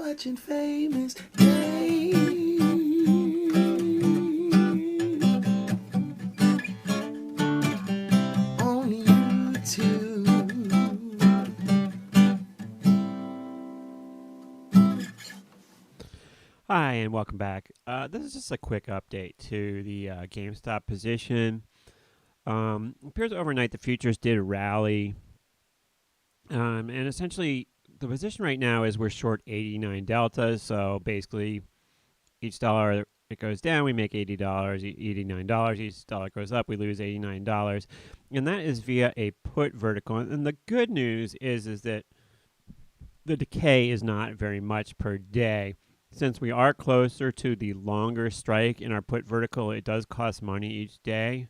watching famous games on YouTube. Hi, and welcome back. This is just a quick update to the GameStop position. Appears overnight the futures did rally, and essentially the position right now is we're short 89 deltas. So basically, each dollar it goes down, we make $80, $89. Each dollar goes up, we lose $89, and that is via a put vertical. And the good news is that the decay is not very much per day. Since we are closer to the longer strike in our put vertical, it does cost money each day.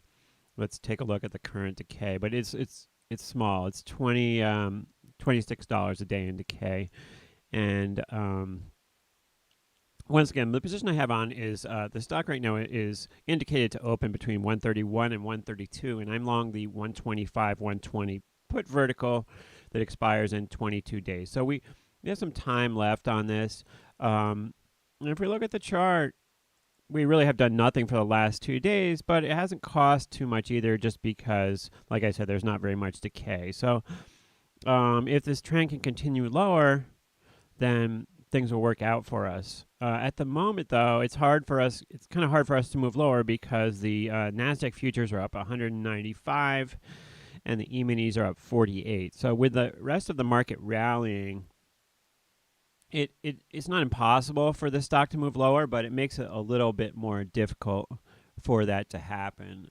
Let's take a look at the current decay, but it's small. It's $26 a day in decay, and once again, the position I have on is the stock right now is indicated to open between 131 and 132, and I'm long the 125, 120 put vertical that expires in 22 days. So we have some time left on this. And if we look at the chart, we really have done nothing for the last 2 days, but it hasn't cost too much either, just because, like I said, there's not very much decay. So if this trend can continue lower, then things will work out for us. At the moment, though, it's kind of hard for us to move lower because the NASDAQ futures are up 195 and the E-minis are up 48. So with the rest of the market rallying, it's not impossible for the stock to move lower, but it makes it a little bit more difficult for that to happen.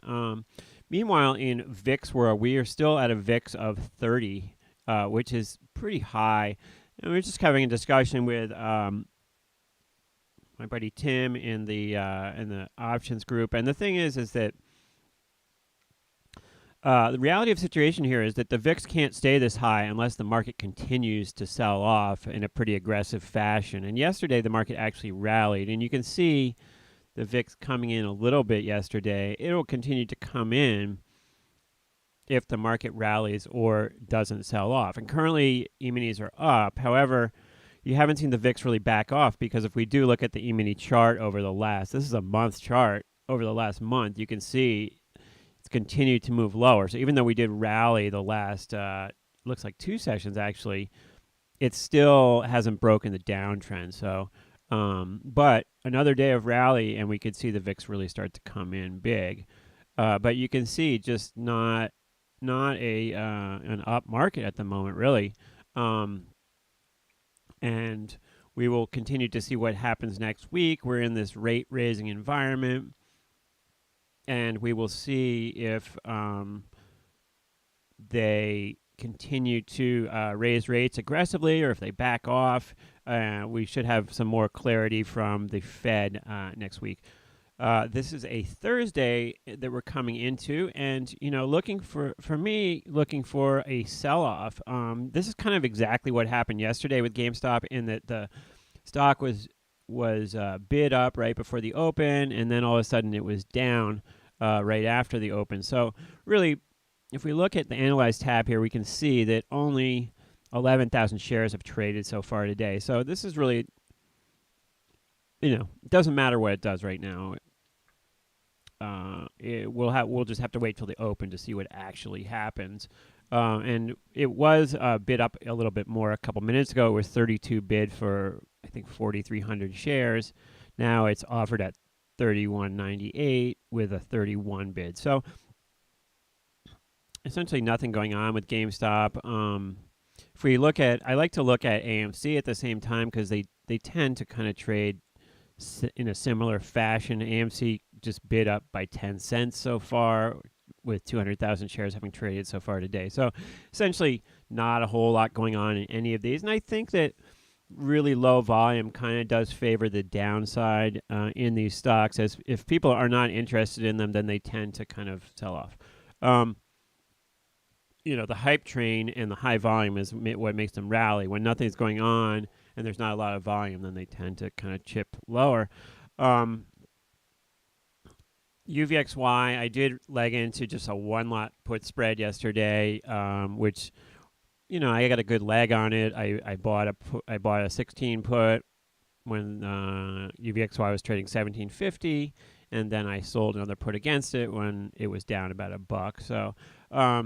Meanwhile, in VIX world, we are still at a VIX of 30, which is pretty high. And we're just having a discussion with my buddy Tim in the options group, and the thing is that the reality of the situation here is that the VIX can't stay this high unless the market continues to sell off in a pretty aggressive fashion. And yesterday, the market actually rallied. And you can see the VIX coming in a little bit yesterday. It'll continue to come in if the market rallies or doesn't sell off. And currently, E-minis are up. However, you haven't seen the VIX really back off, because if we do look at the E-mini chart over this is a month chart, over the last month, you can see continued to move lower. So even though we did rally the last looks like 2 sessions, actually, it still hasn't broken the downtrend. So but another day of rally and we could see the VIX really start to come in big, but you can see just not an up market at the moment, really. And we will continue to see what happens next week. We're in this rate raising environment, and we will see if they continue to raise rates aggressively or if they back off. We should have some more clarity from the Fed next week. This is a Thursday that we're coming into, and looking for a sell-off. This is kind of exactly what happened yesterday with GameStop, in that the stock was bid up right before the open, and then all of a sudden it was down right after the open. So really, if we look at the Analyze tab here, we can see that only 11,000 shares have traded so far today. So this is really, it doesn't matter what it does right now. We'll just have to wait till the open to see what actually happens. And it was bid up a little bit more a couple minutes ago. It was 32 bid for, I think, 4,300 shares. Now it's offered at 31.98 with a 31 bid. So essentially nothing going on with GameStop. If we look at, I like to look at AMC at the same time, because they tend to kind of trade in a similar fashion. AMC just bid up by 10 cents so far, with 200,000 shares having traded so far today. So essentially not a whole lot going on in any of these. And I think that really low volume kind of does favor the downside in these stocks, as if people are not interested in them, then they tend to kind of sell off. The hype train and the high volume is what makes them rally. When nothing's going on and there's not a lot of volume, then they tend to kind of chip lower. UVXY, I did leg into just a 1-lot put spread yesterday, which, I got a good leg on it. I bought a 16 put when UVXY was trading 1750, and then I sold another put against it when it was down about $1. So I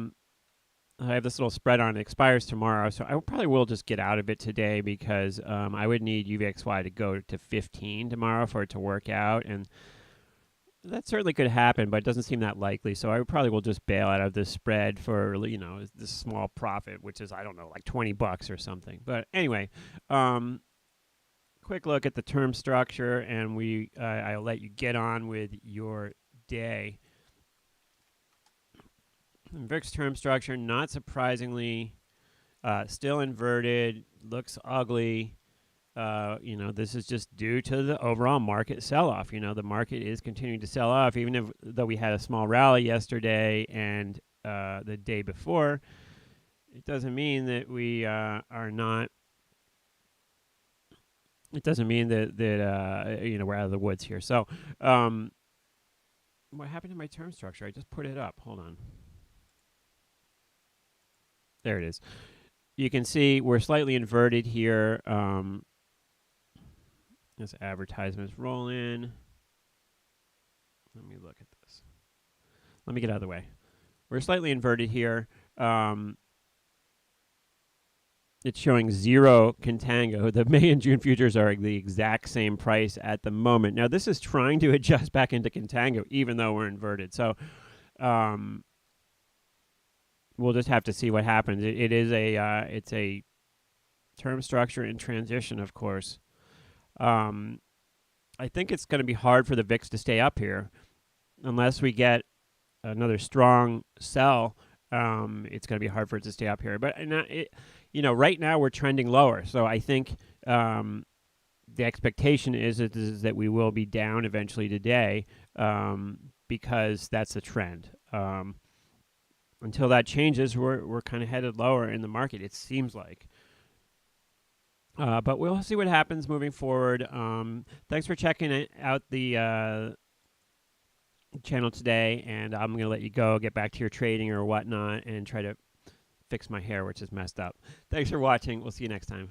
have this little spread on. It expires tomorrow, so I probably will just get out of it today because I would need UVXY to go to 15 tomorrow for it to work out, and that certainly could happen, but it doesn't seem that likely. So I probably will just bail out of this spread for this small profit, which is, I don't know, like $20 or something. But anyway, quick look at the term structure, and I'll let you get on with your day. VIX term structure, not surprisingly, still inverted, looks ugly. This is just due to the overall market sell-off. The market is continuing to sell off, even though we had a small rally yesterday and the day before. It doesn't mean that we are not. It doesn't mean that we're out of the woods here. So, what happened to my term structure? I just put it up. Hold on. There it is. You can see we're slightly inverted here. As advertisements roll in. Let me look at this. Let me get out of the way. We're slightly inverted here. It's showing 0 contango. The May and June futures are the exact same price at the moment. Now, this is trying to adjust back into contango, even though we're inverted. So, we'll just have to see what happens. It's a term structure in transition, of course. I think it's going to be hard for the VIX to stay up here unless we get another strong sell. It's going to be hard for it to stay up here. But right now we're trending lower. So I think the expectation is that we will be down eventually today because that's the trend. Until that changes, we're kind of headed lower in the market, it seems like. But we'll see what happens moving forward. Thanks for checking out the channel today, and I'm going to let you go, get back to your trading or whatnot, and try to fix my hair, which is messed up. Thanks for watching. We'll see you next time.